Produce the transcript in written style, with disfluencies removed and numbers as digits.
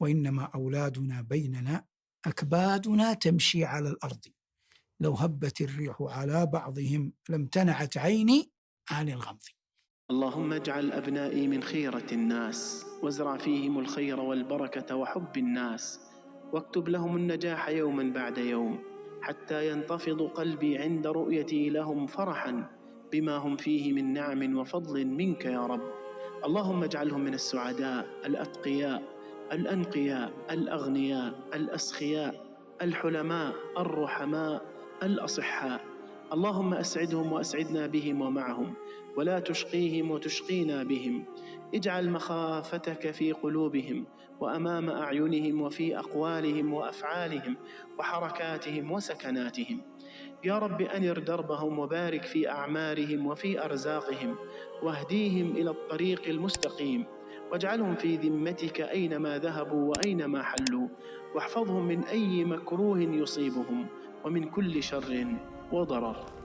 وإنما أولادنا بيننا أكبادنا تمشي على الأرض، لو هبت الريح على بعضهم لامتنعت عيني عن الغمض. اللهم اجعل أبنائي من خيرة الناس، وازرع فيهم الخير والبركة وحب الناس، واكتب لهم النجاح يوما بعد يوم، حتى ينتفض قلبي عند رؤيتي لهم فرحا بما هم فيه من نعم وفضل منك يا رب. اللهم اجعلهم من السعداء الأتقياء الأنقياء الأغنياء الأسخياء الحلماء الرحماء الأصحاء. اللهم أسعدهم وأسعدنا بهم ومعهم، ولا تشقيهم وتشقينا بهم. اجعل مخافتك في قلوبهم وأمام أعينهم وفي أقوالهم وأفعالهم وحركاتهم وسكناتهم. يا رب أنر دربهم وبارك في أعمارهم وفي أرزاقهم، واهديهم إلى الطريق المستقيم، واجعلهم في ذمتك أينما ذهبوا وأينما حلوا، واحفظهم من أي مكروه يصيبهم ومن كل شر وضرر.